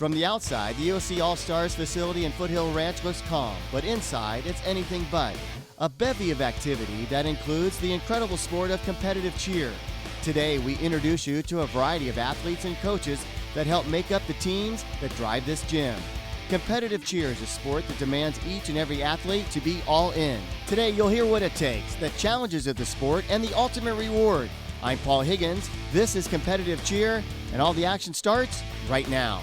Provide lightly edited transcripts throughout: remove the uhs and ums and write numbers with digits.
From the outside, the OC All-Stars facility in Foothill Ranch looks calm, but inside, it's anything but. A bevy of activity that includes the incredible sport of competitive cheer. Today, we introduce you to a variety of athletes and coaches that help make up the teams that drive this gym. Competitive cheer is a sport that demands each and every athlete to be all in. Today, you'll hear what it takes, the challenges of the sport, and the ultimate reward. I'm Paul Higgins, this is Competitive Cheer, and all the action starts right now.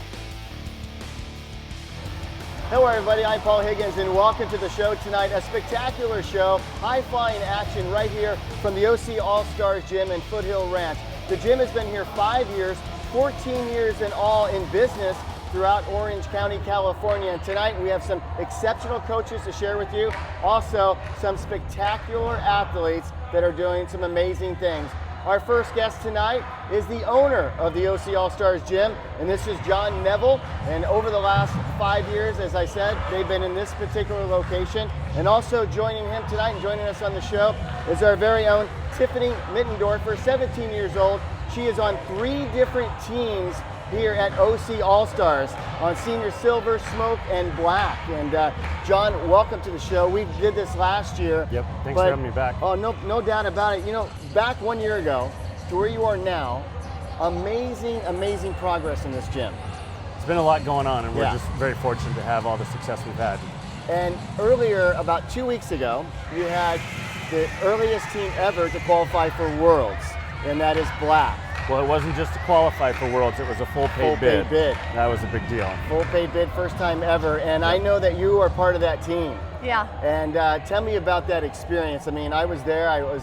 Hello everybody, I'm Paul Higgins and welcome to the show tonight. A spectacular show, high-flying action right here from the OC All-Stars Gym in Foothill Ranch. The gym has been here 5 years, 14 years in all in business throughout Orange County, California. And tonight we have some exceptional coaches to share with you. Also, some spectacular athletes that are doing some amazing things. Our first guest tonight is the owner of the OC All-Stars Gym, and this is John Neville. And over the last 5 years, as I said, they've been in this particular location. And also joining him tonight and joining us on the show is our very own Tiffany Mittendorfer, 17 years old. She is on 3 different teams here at OC All-Stars on Senior Silver, Smoke, and Black. And John, welcome to the show. We did this last year. Yep, thanks for having me back. Oh, no doubt about it. You know, back 1 year ago to where you are now, amazing progress in this gym. It's been a lot going on, and we're just very fortunate to have all the success we've had. And earlier, about 2 weeks ago, you had the earliest team ever to qualify for Worlds, and that is Black. Well, it wasn't just to qualify for Worlds, it was a full paid bid. That was a big deal. Full paid bid, first time ever, and I know that you are part of that team. Yeah. And tell me about that experience. I mean, I was there, I was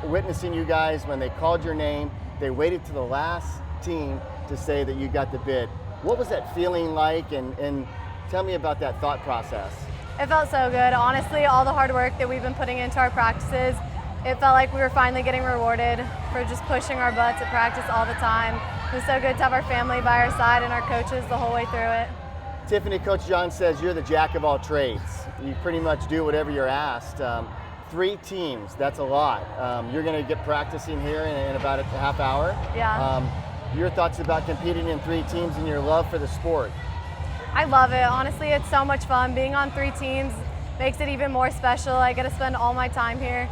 witnessing you guys when they called your name. They waited to the last team to say that you got the bid. What was that feeling like, and tell me about that thought process. It felt so good. Honestly, all the hard work that we've been putting into our practices, it felt like we were finally getting rewarded for just pushing our butts at practice all the time. It was so good to have our family by our side and our coaches the whole way through it. Tiffany, Coach John says you're the jack of all trades. You pretty much do whatever you're asked. 3 teams, that's a lot. You're going to get practicing here in about a half hour. Yeah. Your thoughts about competing in 3 teams and your love for the sport? I love it. Honestly, it's so much fun. Being on 3 teams makes it even more special. I get to spend all my time here,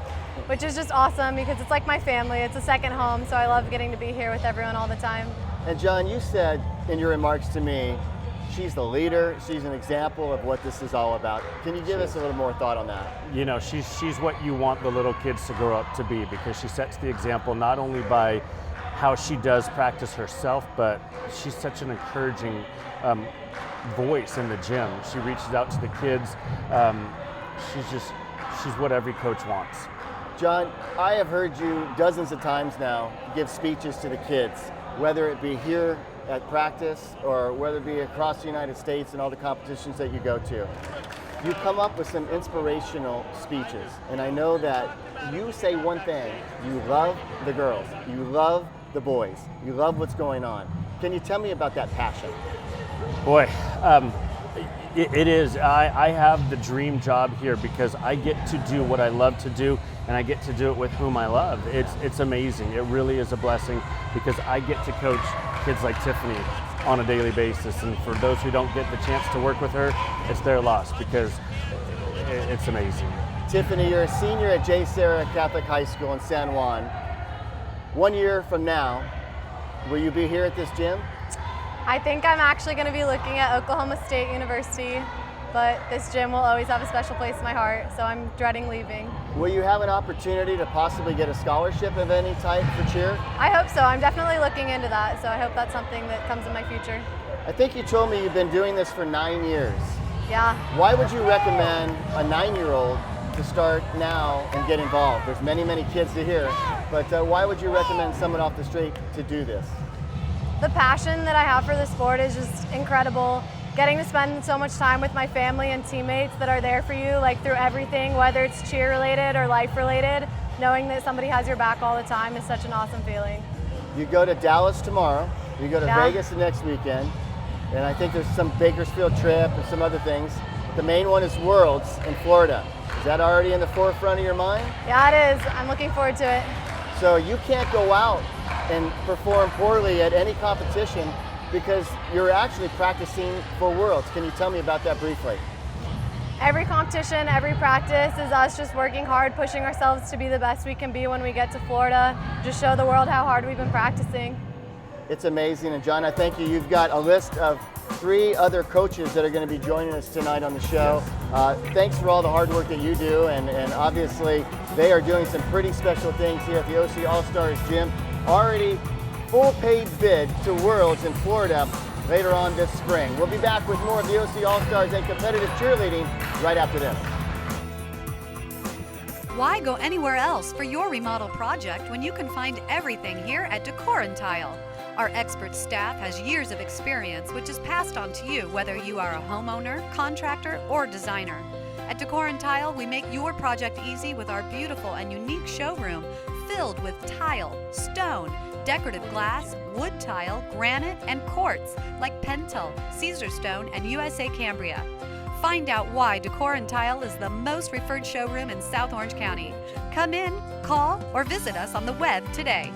which is just awesome because it's like my family. It's a second home, so I love getting to be here with everyone all the time. And John, you said in your remarks to me, she's the leader, she's an example of what this is all about. Can you give us a little more thought on that? You know, she's what you want the little kids to grow up to be, because she sets the example not only by how she does practice herself, but she's such an encouraging voice in the gym. She reaches out to the kids. She's what every coach wants. John, I have heard you dozens of times now give speeches to the kids, whether it be here at practice or whether it be across the United States and all the competitions that you go to. You come up with some inspirational speeches, and I know that you say one thing: you love the girls, you love the boys, you love what's going on. Can you tell me about that passion? Boy, it is. I have the dream job here because I get to do what I love to do, and I get to do it with whom I love. It's amazing. It really is a blessing because I get to coach kids like Tiffany on a daily basis, and for those who don't get the chance to work with her, it's their loss because it's amazing. Tiffany, you're a senior at J. Sarah Catholic High School in San Juan. 1 year from now, will you be here at this gym? I think I'm actually going to be looking at Oklahoma State University, but this gym will always have a special place in my heart, so I'm dreading leaving. Will you have an opportunity to possibly get a scholarship of any type for cheer? I hope so. I'm definitely looking into that, so I hope that's something that comes in my future. I think you told me you've been doing this for 9 years. Yeah. Why would you recommend a 9-year-old to start now and get involved? There's many kids to hear, but why would you recommend someone off the street to do this? The passion that I have for the sport is just incredible. Getting to spend so much time with my family and teammates that are there for you, like through everything, whether it's cheer related or life related, knowing that somebody has your back all the time is such an awesome feeling. You go to Dallas tomorrow, you go to Vegas the next weekend, and I think there's some Bakersfield trip and some other things. The main one is Worlds in Florida. Is that already in the forefront of your mind? Yeah, it is. I'm looking forward to it. So you can't go out and perform poorly at any competition because you're actually practicing for Worlds. Can you tell me about that briefly? Every competition, every practice is us just working hard, pushing ourselves to be the best we can be when we get to Florida. Just show the world how hard we've been practicing. It's amazing, and John, I thank you. You've got a list of 3 other coaches that are going to be joining us tonight on the show. Thanks for all the hard work that you do, and obviously they are doing some pretty special things here at the OC All-Stars Gym. Already full paid bid to Worlds in Florida later on this spring. We'll be back with more of the OC All-Stars and competitive cheerleading right after this. Why go anywhere else for your remodel project when you can find everything here at Decor & Tile? Our expert staff has years of experience which is passed on to you whether you are a homeowner, contractor, or designer. At Decor & Tile, we make your project easy with our beautiful and unique showroom filled with tile, stone, decorative glass, wood tile, granite, and quartz like Pentel, Caesarstone, and USA Cambria. Find out why Decor & Tile is the most referred showroom in South Orange County. Come in, call, or visit us on the web today.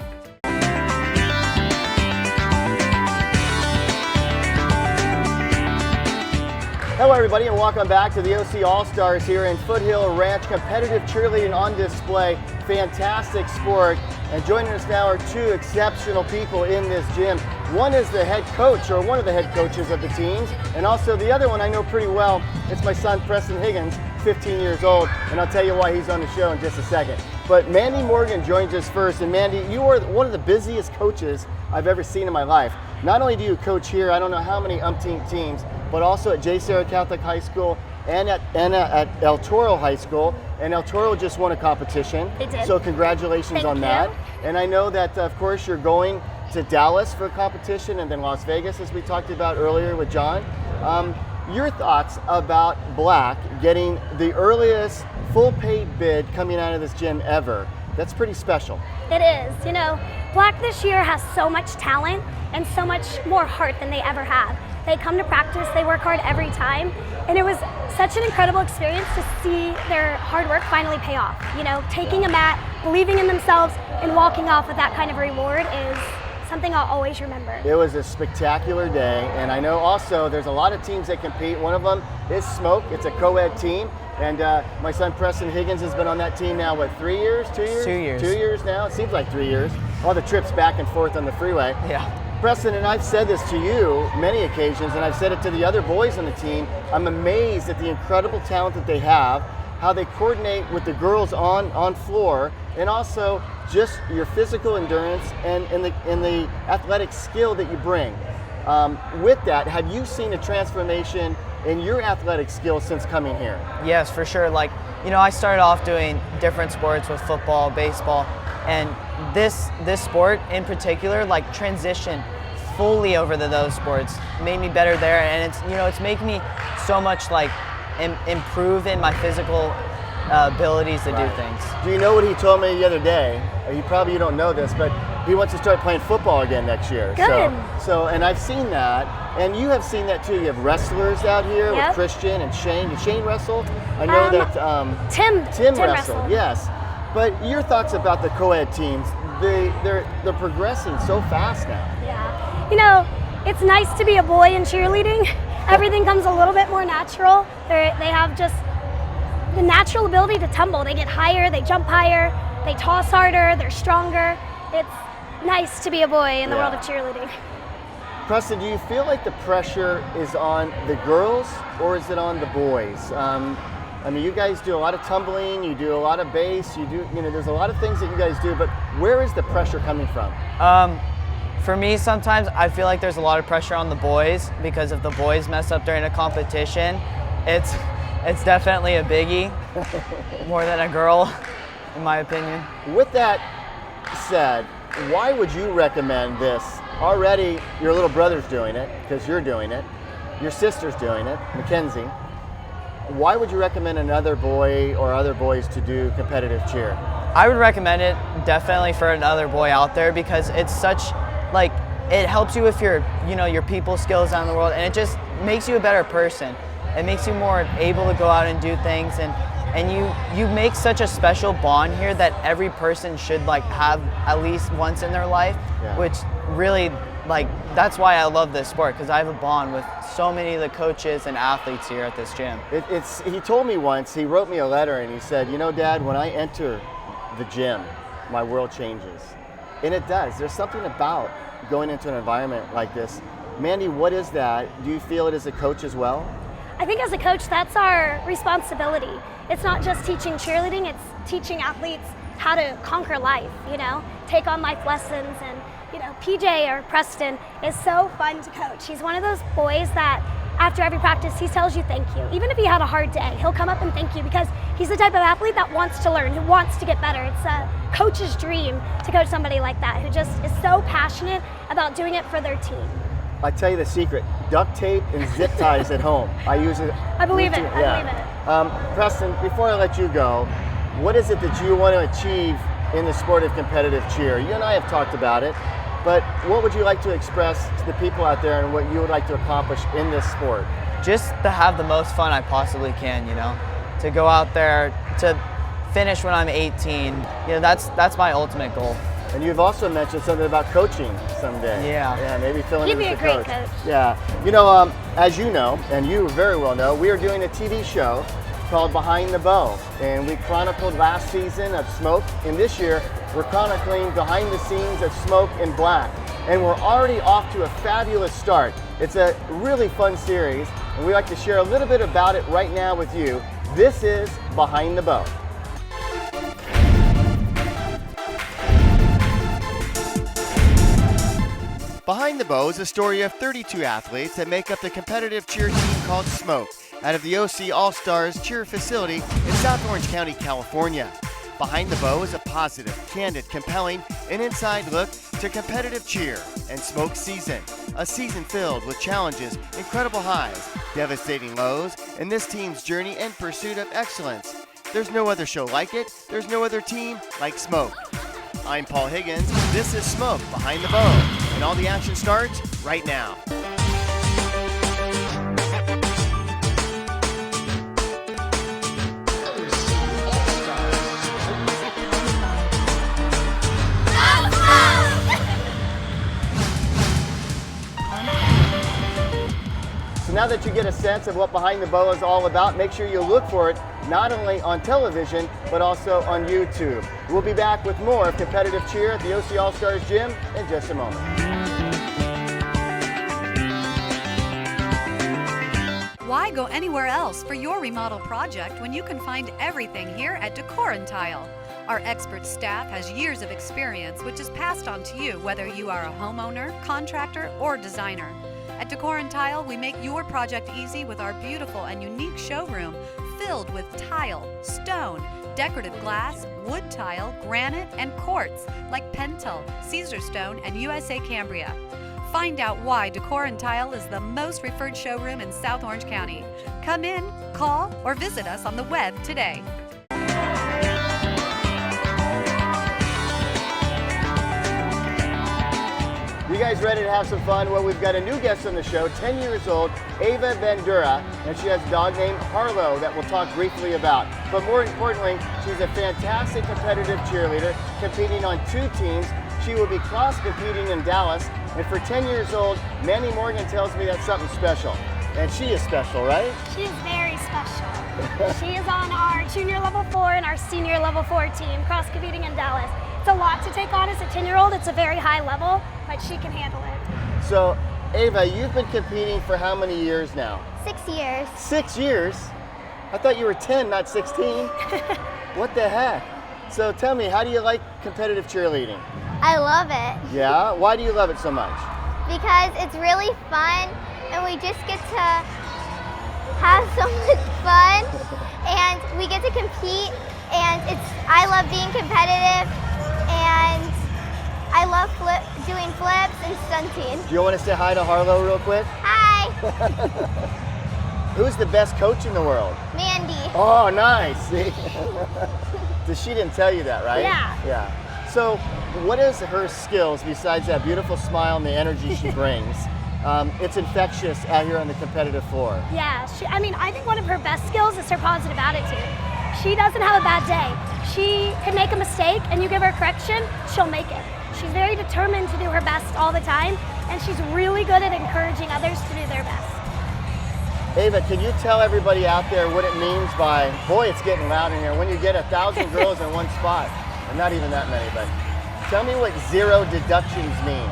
Hello everybody, and welcome back to the OC All-Stars here in Foothill Ranch. Competitive cheerleading on display, fantastic sport. And joining us now are 2 exceptional people in this gym. One is the head coach, or one of the head coaches of the teams, and also the other one I know pretty well. It's my son, Preston Higgins, 15 years old, and I'll tell you why he's on the show in just a second. But Mandy Morgan joins us first, and Mandy, you are one of the busiest coaches I've ever seen in my life. Not only do you coach here, I don't know how many umpteen teams, but also at J. Sarah Catholic High School and at El Toro High School. And El Toro just won a competition. They did. So congratulations on that. And I know that, of course, you're going to Dallas for a competition and then Las Vegas, as we talked about earlier with John. Your thoughts about Black getting the earliest full paid bid coming out of this gym ever? That's pretty special. It is. You know, Black this year has so much talent and so much more heart than they ever have. They come to practice, they work hard every time, and it was such an incredible experience to see their hard work finally pay off. You know, taking a mat, believing in themselves, and walking off with that kind of reward is something I'll always remember. It was a spectacular day, and I know also there's a lot of teams that compete. One of them is Smoke. It's a co-ed team, and my son Preston Higgins has been on that team now, what, 3 years, 2 years? 2 years. 2 years now, it seems like 3 years. All the trips back and forth on the freeway. Yeah. Preston, and I've said this to you many occasions, and I've said it to the other boys on the team, I'm amazed at the incredible talent that they have, how they coordinate with the girls on floor, and also just your physical endurance and the athletic skill that you bring. With that, have you seen a transformation in your athletic skills since coming here? Yes, for sure. Like, you know, I started off doing different sports with football, baseball, and this sport in particular, like, transitioned fully over to those sports, made me better there, and it's, you know, it's making me so much like improve in my physical abilities to do things. Do you know what he told me the other day? You don't know this, but he wants to start playing football again next year. Good. So, and I've seen that, and you have seen that too. You have wrestlers out here with Yep. Christian and Shane. Did Shane wrestle? I know that Tim wrestled. Yes. But your thoughts about the co-ed teams? They're progressing so fast now. Yeah. You know, it's nice to be a boy in cheerleading. Everything comes a little bit more natural. They have just the natural ability to tumble. They get higher, they jump higher, they toss harder, they're stronger. It's nice to be a boy in the world of cheerleading. Preston, do you feel like the pressure is on the girls or is it on the boys? I mean, you guys do a lot of tumbling, you do a lot of bass, there's a lot of things that you guys do, but where is the pressure coming from? For me, sometimes I feel like there's a lot of pressure on the boys because if the boys mess up during a competition, it's definitely a biggie, more than a girl, in my opinion. With that said, why would you recommend this? Already, your little brother's doing it, because you're doing it. Your sister's doing it, Mackenzie. Why would you recommend another boy or other boys to do competitive cheer? I would recommend it definitely for another boy out there because it's such, like, it helps you with your people skills out in the world, and it just makes you a better person. It makes you more able to go out and do things, and you make such a special bond here that every person should like have at least once in their life, which really like, that's why I love this sport, because I have a bond with so many of the coaches and athletes here at this gym. He told me once, he wrote me a letter and he said, you know, Dad, when I enter the gym, my world changes. And it does. There's something about going into an environment like this. Mandy, what is that? Do you feel it as a coach as well? I think as a coach, that's our responsibility. It's not just teaching cheerleading, it's teaching athletes how to conquer life, you know, take on life lessons. And, you know, PJ or Preston is so fun to coach. He's one of those boys that after every practice, he tells you thank you. Even if he had a hard day, he'll come up and thank you because he's the type of athlete that wants to learn, who wants to get better. It's a coach's dream to coach somebody like that, who just is so passionate about doing it for their team. I tell you the secret, duct tape and zip ties at home. I use it. I believe it, I believe it. Preston, before I let you go, what is it that you want to achieve in the sport of competitive cheer? You and I have talked about it, but what would you like to express to the people out there and what you would like to accomplish in this sport? Just to have the most fun I possibly can, you know, to go out there, to finish when I'm 18, you know, that's my ultimate goal. And you've also mentioned something about coaching someday. Yeah, maybe filling in You'd be as a great coach. Yeah, you know, as you know, and you very well know, we are doing a TV show called Behind the Bow, and we chronicled last season of Smoke, and this year we're chronicling behind the scenes of Smoke in Black, and we're already off to a fabulous start. It's a really fun series, and we'd like to share a little bit about it right now with you. This is Behind the Bow. Behind the Bow is a story of 32 athletes that make up the competitive cheer team called Smoke out of the OC All-Stars cheer facility in South Orange County, California. Behind the Bow is a positive, candid, compelling, and inside look to competitive cheer and Smoke season. A season filled with challenges, incredible highs, devastating lows, and this team's journey and pursuit of excellence. There's no other show like it. There's no other team like Smoke. I'm Paul Higgins. This is Smoke Behind the Bow. And all the action starts right now. So now that you get a sense of what Behind the Bow is all about, make sure you look for it not only on television, but also on YouTube. We'll be back with more of competitive cheer at the OC All-Stars Gym in just a moment. Why go anywhere else for your remodel project when you can find everything here at Decor & Tile? Our expert staff has years of experience which is passed on to you whether you are a homeowner, contractor, or designer. At Decor & Tile, we make your project easy with our beautiful and unique showroom filled with tile, stone, decorative glass, wood tile, granite, and quartz like Pentel, Caesar Stone, and USA Cambria. Find out why Decor & Tile is the most referred showroom in South Orange County. Come in, call, or visit us on the web today. You guys ready to have some fun? Well, we've got a new guest on the show, 10 years old, Ava Bandura, and she has a dog named Harlow that we'll talk briefly about. But more importantly, she's a fantastic competitive cheerleader, competing on 2 teams. She will be cross-competing in Dallas, and for 10 years old, Manny Morgan tells me that's something special. And she is special, right? She is very special. She is on our junior level 4 and our senior level 4 team, cross-competing in Dallas. It's a lot to take on as a 10-year-old. It's a very high level, but she can handle it. So, Ava, you've been competing for how many years now? 6 years. 6 years? I thought you were 10, not 16. What the heck? So tell me, how do you like competitive cheerleading? I love it. Yeah? Why do you love it so much? Because it's really fun and we just get to have so much fun and we get to compete and I love being competitive and I love doing flips and stunting. Do you want to say hi to Harlow real quick? Hi! Who's the best coach in the world? Mandy. Oh, nice. See? She didn't tell you that, right? Yeah. Yeah. So what is her skills besides that beautiful smile and the energy she brings? It's infectious out here on the competitive floor. Yeah, I think one of her best skills is her positive attitude. She doesn't have a bad day. She can make a mistake and you give her correction, she'll make it. She's very determined to do her best all the time, and she's really good at encouraging others to do their best. Ava, can you tell everybody out there what it means by, boy, it's getting loud in here, when you get 1,000 girls in one spot? And not even that many, but tell me what zero deductions mean.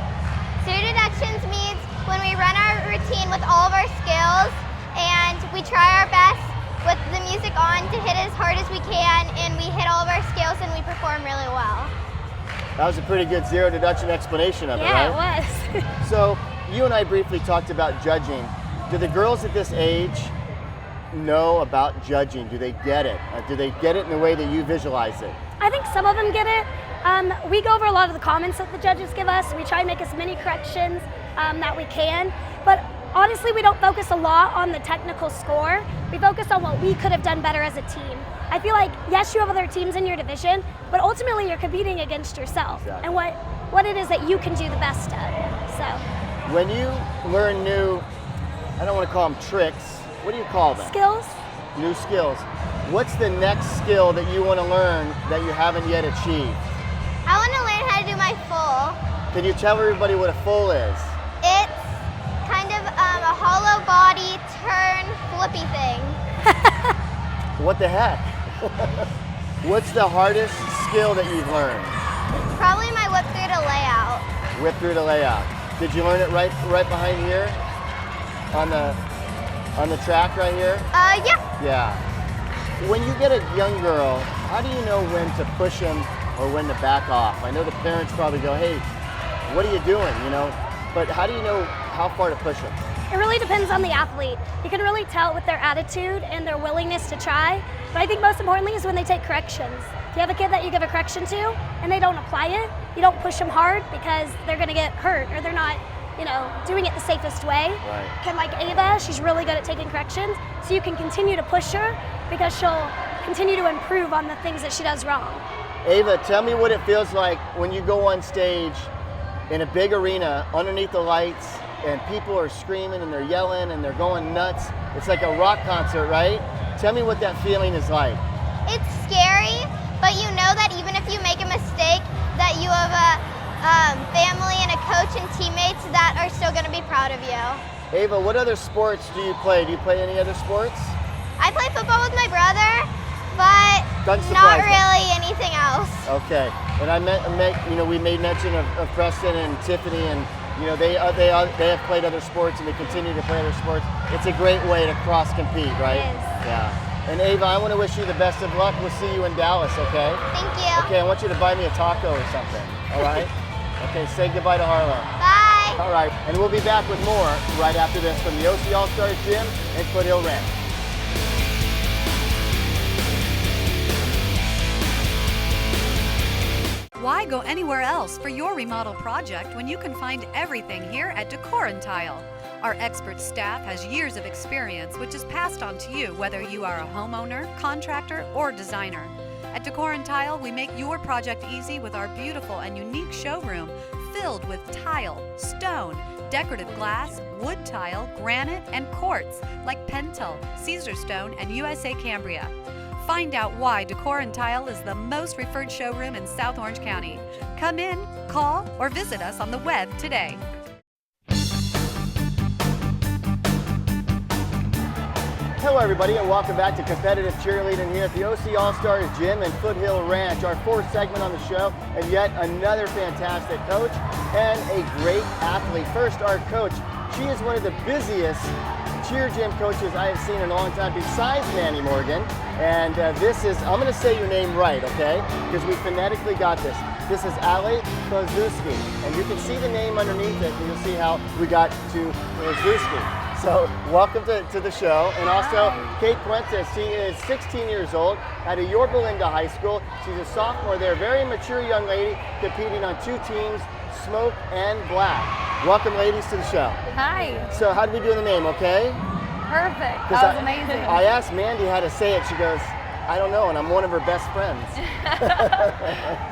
Zero deductions means when we run our routine with all of our skills and we try our best with the music on to hit as hard as we can, and we hit all of our skills and we perform really well. That was a pretty good zero deduction explanation of it, right? Yeah, it was. So you and I briefly talked about judging. Do the girls at this age know about judging? Do they get it? Do they get it in the way that you visualize it? I think some of them get it. We go over a lot of the comments that the judges give us. We try and make as many corrections that we can. But honestly, we don't focus a lot on the technical score. We focus on what we could have done better as a team. I feel like, yes, you have other teams in your division, but ultimately you're competing against yourself and what it is that you can do the best of. So when you learn new, I don't want to call them tricks, what do you call them? skills. New skills. What's the next skill that you want to learn that you haven't yet achieved? I want to learn how to do my full. Can you tell everybody what a full is? It's kind of a hollow body turn flippy thing. What the heck? What's the hardest skill that you've learned? Probably my whip through to layout. Whip through the layout. Did you learn it right behind here? On the track right here? Yeah. Yeah. When you get a young girl, how do you know when to push them or when to back off? I know the parents probably go, hey, what are you doing, you know? But how do you know how far to push them? It really depends on the athlete. You can really tell with their attitude and their willingness to try. But I think most importantly is when they take corrections. If you have a kid that you give a correction to and they don't apply it, you don't push them hard because they're gonna get hurt or they're not, doing it the safest way. Right. Kind of like Ava, she's really good at taking corrections, so you can continue to push her because she'll continue to improve on the things that she does wrong. Ava, tell me what it feels like when you go on stage in a big arena underneath the lights and people are screaming and they're yelling and they're going nuts. It's like a rock concert, right? Tell me what that feeling is like. It's scary, but you know that even if you make a mistake, that you have a family and a coach and teammates that are still going to be proud of you. Ava, what other sports do you play? Do you play any other sports? I play football with my brother, but Doesn't not surprise me. really anything else. Okay, and we made mention of Preston and Tiffany, and they have played other sports and they continue to play other sports. It's a great way to cross compete, right? It is. Yeah. And Ava, I want to wish you the best of luck. We'll see you in Dallas, okay? Thank you. Okay, I want you to buy me a taco or something. All right? Okay, say goodbye to Harlow. Bye. All right, and we'll be back with more right after this from the OC All-Stars Gym and Foothill Ranch. Why go anywhere else for your remodel project when you can find everything here at Decor and Tile? Our expert staff has years of experience which is passed on to you whether you are a homeowner, contractor, or designer. At Decor and Tile, we make your project easy with our beautiful and unique showroom filled with tile, stone, decorative glass, wood tile, granite, and quartz like Pentel, Caesar Stone, and USA Cambria. Find out why Decor and Tile is the most referred showroom in South Orange County. Come in, call, or visit us on the web today. Hello everybody and welcome back to Competitive Cheerleading here at the OC All-Stars Gym and Foothill Ranch, our fourth segment on the show, and yet another fantastic coach and a great athlete. First, our coach. She is one of the busiest cheer gym coaches I have seen in a long time besides Manny Morgan, and this is, I'm going to say your name right, okay, because we phonetically got this. This is Ali Kozlowski, and you can see the name underneath it, and you'll see how we got to Kozlowski. So welcome to the show. And also Kate Puentes, she is 16 years old, out of Yorba Linda High School. She's a sophomore there, very mature young lady, competing on two teams, Smoke and Black. Welcome ladies to the show. Hi. So how did we do in the name, okay? Perfect. That was amazing. I asked Mandy how to say it. She goes, I don't know, and I'm one of her best friends.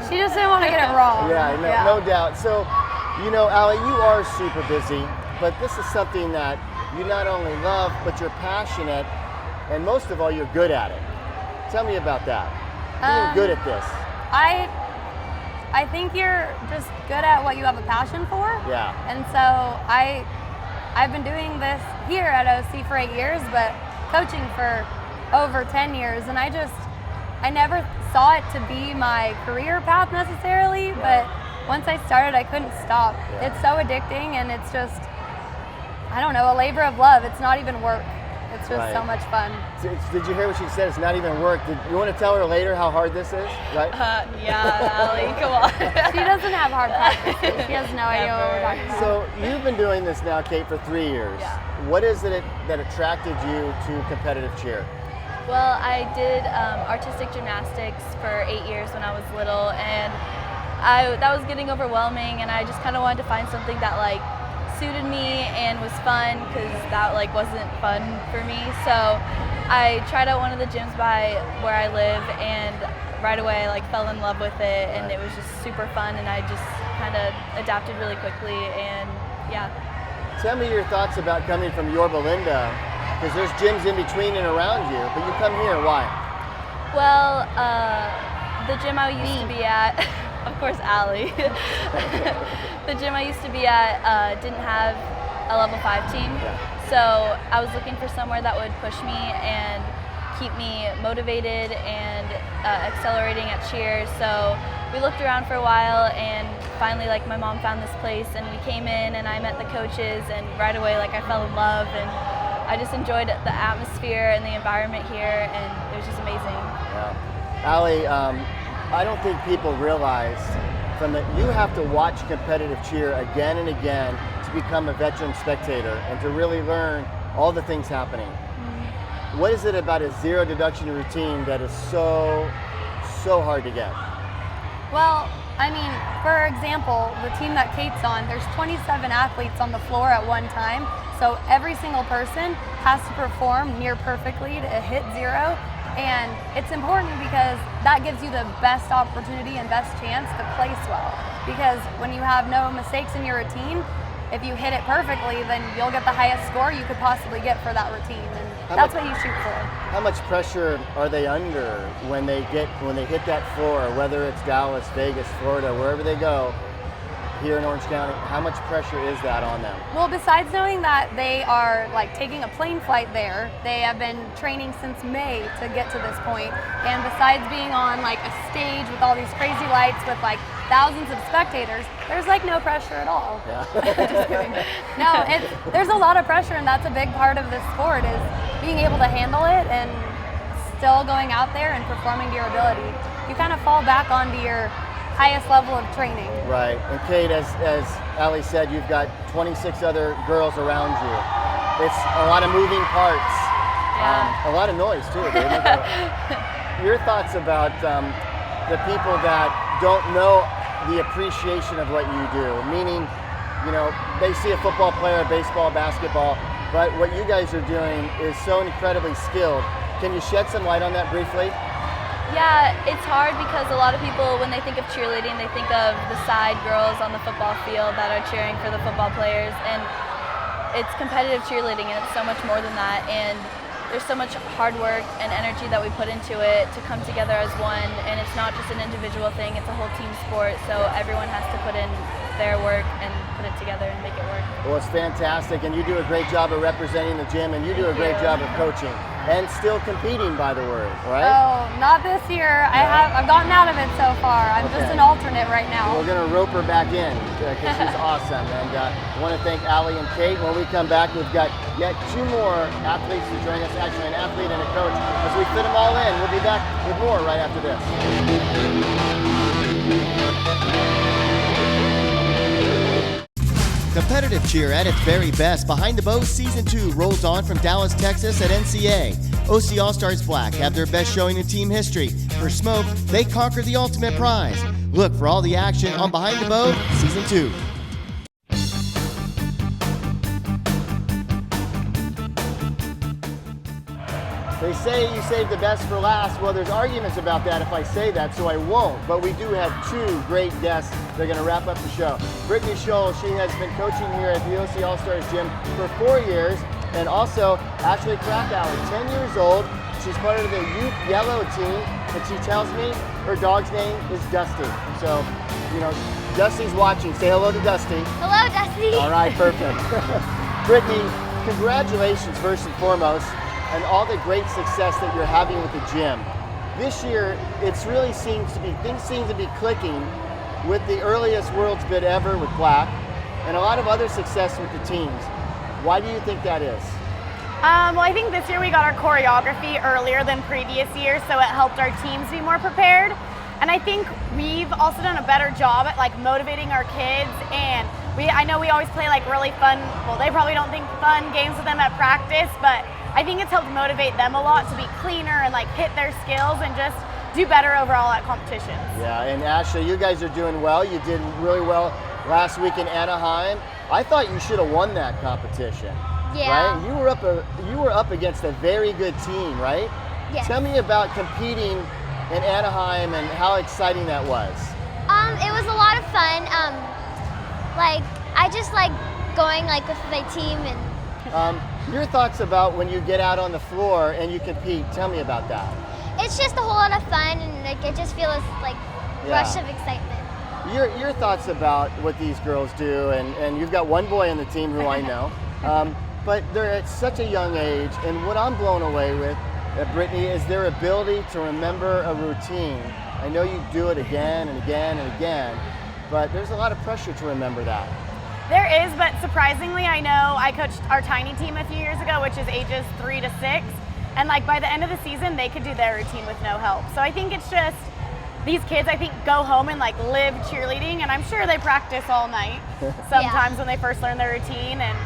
She just didn't want to get it wrong. Yeah, no doubt. So, Ali, you are super busy, but this is something that you not only love, but you're passionate, and most of all, you're good at it. Tell me about that. Being good at this. I think you're just good at what you have a passion for. Yeah. And so I've been doing this here at OC for 8 years, but coaching for over 10 years. And I never saw it to be my career path necessarily, but once I started, I couldn't stop. Yeah. It's so addicting, and it's just, I don't know, a labor of love. It's not even work. It's just so much fun. Did you hear what she said? It's not even work. Did you want to tell her later how hard this is? Right? Yeah, Allie, come on. She doesn't have hard practices. She has no idea what we're talking about. So you've been doing this now, Kate, for 3 years. Yeah. What is it that attracted you to competitive cheer? Well, I did artistic gymnastics for 8 years when I was little, and that was getting overwhelming, and I just kind of wanted to find something that like suited me and was fun, because that like wasn't fun for me. So I tried out one of the gyms by where I live, and right away I like fell in love with it, and it was just super fun, and I just kind of adapted really quickly, and yeah. Tell me your thoughts about coming from Yorba Linda, because there's gyms in between and around you, but you come here, why? Well, the gym I used to be at, of course, Allie. The gym I used to be at didn't have a level 5 team, so I was looking for somewhere that would push me and keep me motivated and accelerating at cheer. So we looked around for a while, and finally, like, my mom found this place, and we came in, and I met the coaches, and right away, like, I fell in love, and I just enjoyed the atmosphere and the environment here, and it was just amazing. Yeah. Allie, I don't think people realize you have to watch competitive cheer again and again to become a veteran spectator and to really learn all the things happening. Mm-hmm. What is it about a zero deduction routine that is so hard to get? Well, I mean, for example, the team that Kate's on, there's 27 athletes on the floor at one time, so every single person has to perform near perfectly to hit zero. And it's important because that gives you the best opportunity and best chance to place well. Because when you have no mistakes in your routine, if you hit it perfectly, then you'll get the highest score you could possibly get for that routine. And that's what you shoot for. How much pressure are they under when they hit that floor, whether it's Dallas, Vegas, Florida, wherever they go? Here in Orange County, how much pressure is that on them? Well, besides knowing that they are like taking a plane flight there, they have been training since May to get to this point. And besides being on like a stage with all these crazy lights with like thousands of spectators, there's like no pressure at all. Yeah. Just kidding. No, there's a lot of pressure, and that's a big part of this sport, is being able to handle it and still going out there and performing to your ability. You kind of fall back onto your highest level of training. Right. And Kate, as Allie said, you've got 26 other girls around you. It's a lot of moving parts. Yeah. A lot of noise too. Your thoughts about the people that don't know the appreciation of what you do, meaning, you know, they see a football player, baseball, basketball, but what you guys are doing is so incredibly skilled. Can you shed some light on that briefly? Yeah, it's hard because a lot of people, when they think of cheerleading, they think of the side girls on the football field that are cheering for the football players, and it's competitive cheerleading, and it's so much more than that, and there's so much hard work and energy that we put into it to come together as one, and it's not just an individual thing, it's a whole team sport, so everyone has to put in their work and put it together and make it work. Well, it's fantastic, and you do a great job of representing the gym, and you do a great job of coaching. And still competing, by the word, right? Oh, not this year. I've gotten out of it so far. I'm just an alternate right now. We're going to rope her back in because she's awesome. And I want to thank Allie and Kate. When we come back, we've got yet 2 more athletes to join us, actually an athlete and a coach. As we fit them all in, we'll be back with more right after this. Competitive cheer at its very best. Behind the Bow Season 2 rolls on from Dallas, Texas at NCA. OC All-Stars Black have their best showing in team history. For Smoke, they conquer the ultimate prize. Look for all the action on Behind the Bow Season 2. They say you save the best for last. Well, there's arguments about that if I say that, so I won't. But we do have 2 great guests that are going to wrap up the show. Brittany, she has been coaching here at the OC All-Stars Gym for 4 years. And also, Ashley Krakauer, 10 years old. She's part of the Youth Yellow team but she tells me her dog's name is Dusty. So, you know, Dusty's watching. Say hello to Dusty. Hello, Dusty. All right, perfect. Brittany, congratulations first and foremost, and all the great success that you're having with the gym. This year, things seem to be clicking with the earliest world's bid ever with Black, and a lot of other success with the teams. Why do you think that is? Well, I think this year we got our choreography earlier than previous years, so it helped our teams be more prepared. And I think we've also done a better job at like motivating our kids. And I know we always play like really fun, well, they probably don't think fun games with them at practice, but I think it's helped motivate them a lot to be cleaner and like hit their skills and just do better overall at competitions. Yeah, and Ashley, you guys are doing well. You did really well last week in Anaheim. I thought you should have won that competition. Yeah. Right? You were up against a very good team, right? Yes. Tell me about competing in Anaheim and how exciting that was. It was a lot of fun. Like I just like going like with my team and. Your thoughts about when you get out on the floor and you compete? Tell me about that. It's just a whole lot of fun and like it just feels like rush of excitement. Your thoughts about what these girls do, and you've got one boy on the team who I know. But they're at such a young age, and what I'm blown away with, Brittany, is their ability to remember a routine. I know you do it again and again and again, but there's a lot of pressure to remember that. There is, but surprisingly, I know I coached our tiny team a few years ago, which is ages 3 to 6, and like by the end of the season, they could do their routine with no help. So I think it's just, these kids, I think, go home and like live cheerleading, and I'm sure they practice all night sometimes when they first learn their routine, and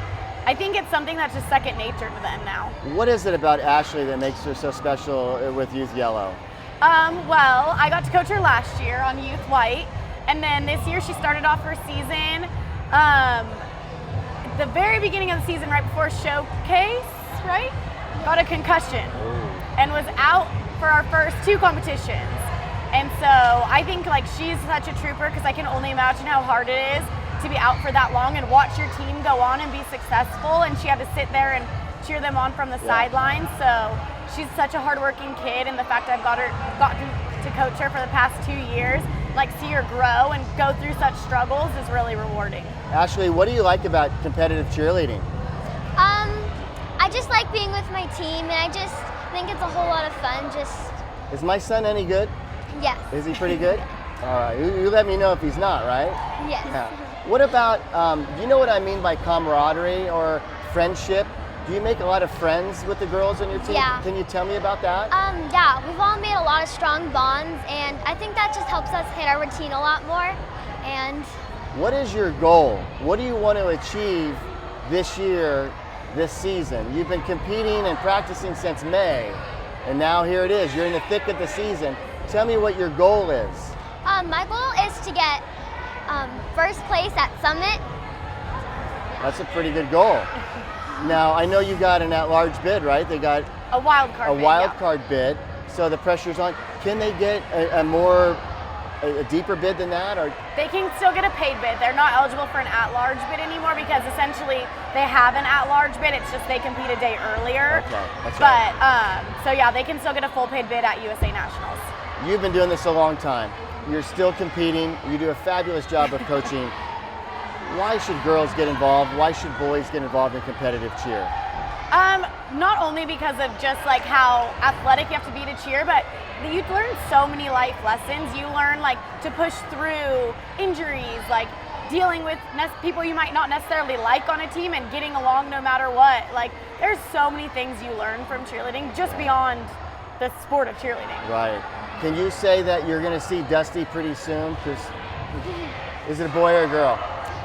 I think it's something that's just second nature to them now. What is it about Ashley that makes her so special with Youth Yellow? Well, I got to coach her last year on Youth White, and then this year she started off her season the very beginning of the season, right before showcase, right? Got a concussion and was out for our first 2 competitions. And so I think like she's such a trooper because I can only imagine how hard it is to be out for that long and watch your team go on and be successful, and she had to sit there and cheer them on from the sidelines. So she's such a hardworking kid, and the fact I've gotten to coach her for the past 2 years, like see her grow and go through such struggles is really rewarding. Ashley, what do you like about competitive cheerleading? I just like being with my team, and I just think it's a whole lot of fun. Is my son any good? Yes. Is he pretty good? All right, you let me know if he's not, right? Yes. Yeah. What about, you know what I mean by camaraderie or friendship? Do you make a lot of friends with the girls on your team? Yeah. Can you tell me about that? Yeah, we've all made a lot of strong bonds, and I think that just helps us hit our routine a lot more. And what is your goal? What do you want to achieve this year, this season? You've been competing and practicing since May, and now here it is. You're in the thick of the season. Tell me what your goal is. My goal is to get first place at Summit. That's a pretty good goal. Now, I know you got an at-large bid, right? They got a wild card bid, so the pressure's on. Can they get a deeper bid than that? Or they can still get a paid bid. They're not eligible for an at-large bid anymore because essentially they have an at-large bid. It's just they compete a day earlier. Okay, that's right. But, so yeah, they can still get a full paid bid at USA Nationals. You've been doing this a long time. You're still competing. You do a fabulous job of coaching. Why should girls get involved? Why should boys get involved in competitive cheer? Not only because of just like how athletic you have to be to cheer, but you learn so many life lessons. You learn like to push through injuries, like dealing with people you might not necessarily like on a team and getting along no matter what. Like there's so many things you learn from cheerleading just beyond the sport of cheerleading. Right. Can you say that you're going to see Dusty pretty soon? Is it a boy or a girl?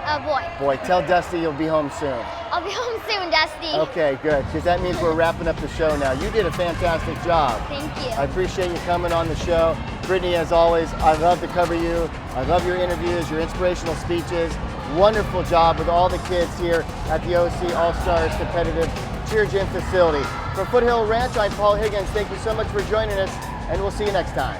A boy. Boy, tell Dusty you'll be home soon. I'll be home soon, Dusty. Okay, good, because that means we're wrapping up the show now. You did a fantastic job. Thank you. I appreciate you coming on the show. Brittany, as always, I love to cover you. I love your interviews, your inspirational speeches. Wonderful job with all the kids here at the OC All-Stars Competitive Cheer Gym facility. From Foothill Ranch, I'm Paul Higgins. Thank you so much for joining us, and we'll see you next time.